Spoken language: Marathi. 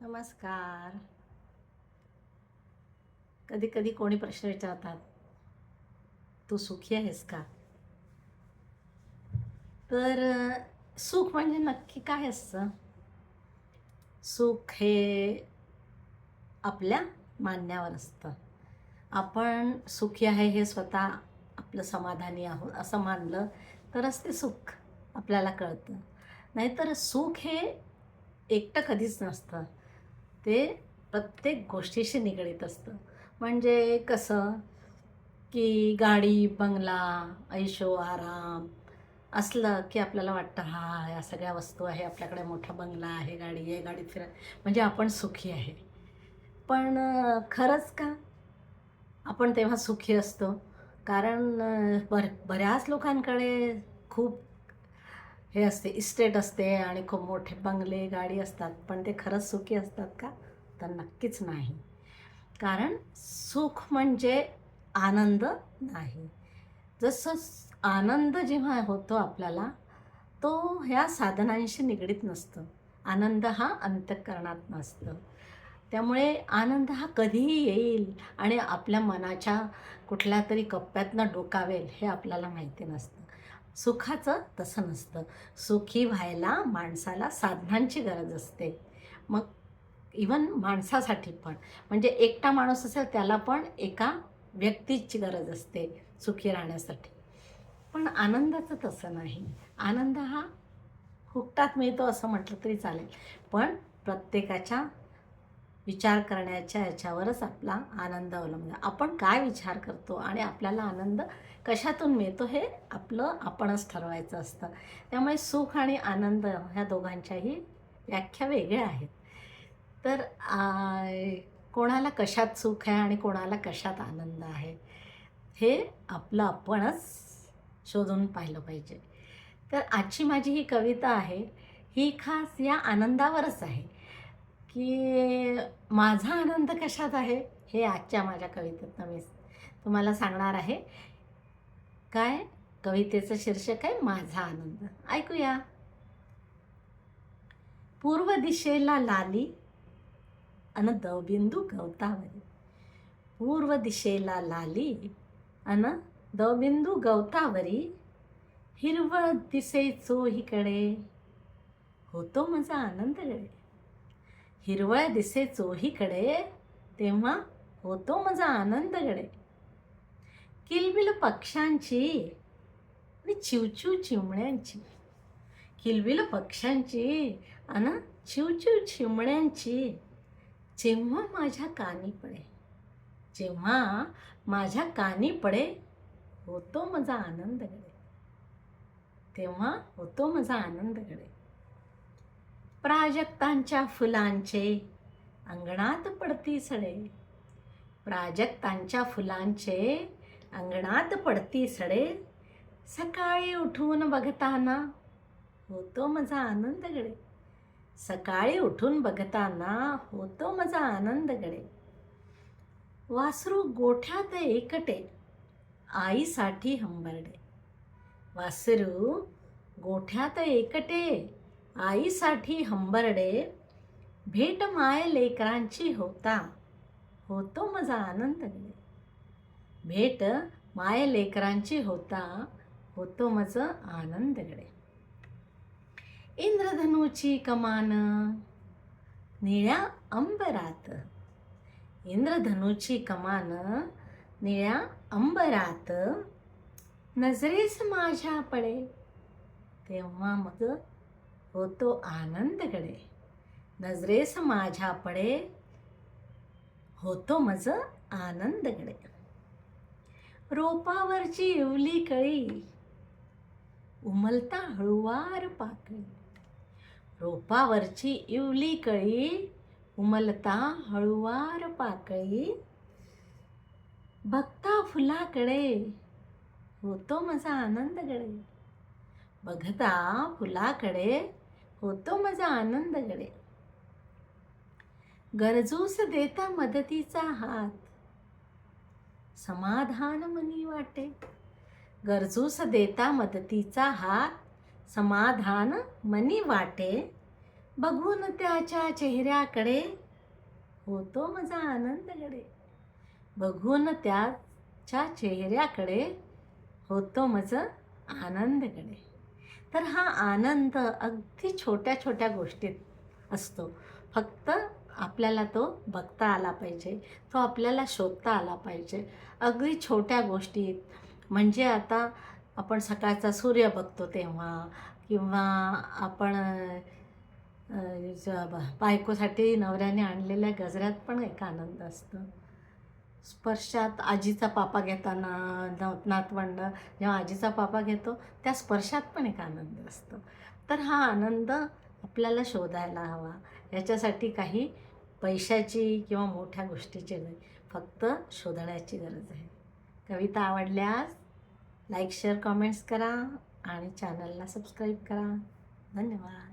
नमस्कार. कधी कधी कोणी प्रश्न विचारतात, तू सुखी आहेस का? तर सुख म्हणजे नक्की काय असतं? सुख हे आपल्या मानण्यावर असतं. आपण सुखी आहे हे स्वतः आपलं समाधानी आहोत असं मानलं तरच ते सुख आपल्याला कळतं. नाहीतर सुख हे एकटं कधीच नसतं. ते प्रत्येक गोष्टीशी निगडीत असतं. म्हणजे कसं, की गाडी, बंगला, ऐशो आराम असलं की आपल्याला वाटतं, हां, या सगळ्या वस्तू आहे, आपल्याकडे मोठा बंगला आहे, गाडी आहे, गाडीत म्हणजे आपण सुखी आहे. पण खरंच का? आपण तेव्हा सुखी असतो? कारण बऱ्याच लोकांकडे खूप हे असते, इस्टेट असते आणि खूप मोठे बंगले, गाडी असतात. पण ते खरंच सुखी असतात का? तर नक्कीच नाही. कारण सुख म्हणजे आनंद नाही. जसं आनंद जेव्हा होतो आपल्याला, तो ह्या साधनांशी निगडीत नसतं. आनंद हा अंतःकरणात नसतं. त्यामुळे आनंद हा कधीही येईल आणि आपल्या मनाच्या कुठल्यातरी कप्प्यातनं डोकावेल हे आपल्याला माहिती नसतं. सुखाचं तसं नसतं. सुखी व्हायला माणसाला साधनांची गरज असते. मग इव्हन माणसासाठी पण. म्हणजे एकटा माणूस असेल त्याला पण एका व्यक्तीची गरज असते सुखी राहण्यासाठी. पण आनंदाचं तसं नाही. आनंद हा फुकटात मिळतो असं म्हटलं तरी चालेल. पण प्रत्येकाच्या विचार करण्याच्या ह्याच्यावरच आपला आनंद अवलंबून आहे. आपण काय विचार करतो आणि आपल्याला आनंद कशातून मिळतो हे आपलं आपणच ठरवायचं असतं. त्यामुळे सुख आणि आनंद ह्या दोघांच्याही व्याख्या वेगळ्या आहेत. तर कोणाला कशात सुख आहे आणि कोणाला कशात आनंद आहे, हे आपलं आपणच शोधून पाहिलं पाहिजे. तर आजची माझी ही कविता आहे, ही खास या आनंदावरच आहे, की माझा आनंद कशात आहे, हे आजच्या माझ्या कवितेतनं मी तुम्हाला सांगणार आहे. काय? कवितेचं शीर्षक आहे माझा आनंद. ऐकूया. पूर्व दिशेला लाली अन दवबिंदू गवतावरी. पूर्व दिशेला लाली अन दवबिंदू गवतावरी. हिरवळ दिसे चोहीकडे, होतो माझा आनंद गडे. हिरवळ दिसे चोहीकडे, तेव्हा होतो माझा आनंद गडे. किलबिल पक्ष्यांची आणि चिवचिव चिमण्यांची. किलबिल पक्ष्यांची आणि चिवचिव चिमण्यांची जेव्हा माझ्या कानी पडे, जेव्हा माझ्या कानी पडे, होतो माझा आनंद गडे. तेव्हा होतो माझा आनंद गडे. प्राजक्तांच्या फुलांचे अंगणात पडती सडे. प्राजक्तांच्या फुलांचे अंगणात पडती सडे. सकाळी उठून बघताना होतो माझा आनंद गडे. सकाळी उठून बघताना होतो माझा आनंद गडे. वासरू गोठ्यात एकटे, आईसाठी हंबरडे. वासरू गोठ्यात एकटे, आईसाठी हंबरडे. भेट माय लेकरांची होता, होतो माझा आनंद गडे. भेट माय लेकरांची होता, होतो माझा आनंद गडे. इंद्रधनुची कमान निळ्या अंबरात. इंद्रधनुची कमान निळ्या अंबरात. नजरेस माझ्या पडे, तेव्हा मग होतो आनंद गडे. नजरेस माझ्या पडे, होतो मज आनंद गडे. रोपावरची इवली कळी, उमलता हळुवार पाकळी. रोपावरची इवली कळी, उमलता हळुवार पाकळी. बघता फुलाकडे, होतो माझा आनंद गडे. बघता फुलाकडे, होतो माझा आनंद गडे. गरजूस देता मदतीचा हात, समाधान मनी वाटे. गरजूस देता मदतीचा हात, समाधान मनी वाटे. बघून त्याच्या चेहऱ्याकडे होतो माझा आनंदकडे. बघून त्याच्या चेहऱ्याकडे होतो माझं आनंदकडे. तर हा आनंद अगदी छोट्या छोट्या गोष्टीत असतो. फक्त आपल्याला तो बघता आला पाहिजे, तो आपल्याला शोधता आला पाहिजे. अगदी छोट्या गोष्टीत, म्हणजे आता आपण सकाळचा सूर्य बघतो तेव्हा, किंवा आपण बायकोसाठी नवऱ्याने आणलेल्या गजऱ्यात पण एक आनंद असतो. स्पर्शात आजीचा पापा घेताना, नातवंड जेव्हा आजीचा पापा घेतो त्या स्पर्शात पण एक आनंद असतो. तर हा आनंद आपल्याला शोधायला हवा. याच्यासाठी काही पैशाची किंवा मोठ्या गोष्टीची नाही, फक्त शोधण्याची गरज आहे. कविता आवडल्यास लाईक शेअर कमेंट्स करा आणि चॅनलला सबस्क्राईब करा. धन्यवाद.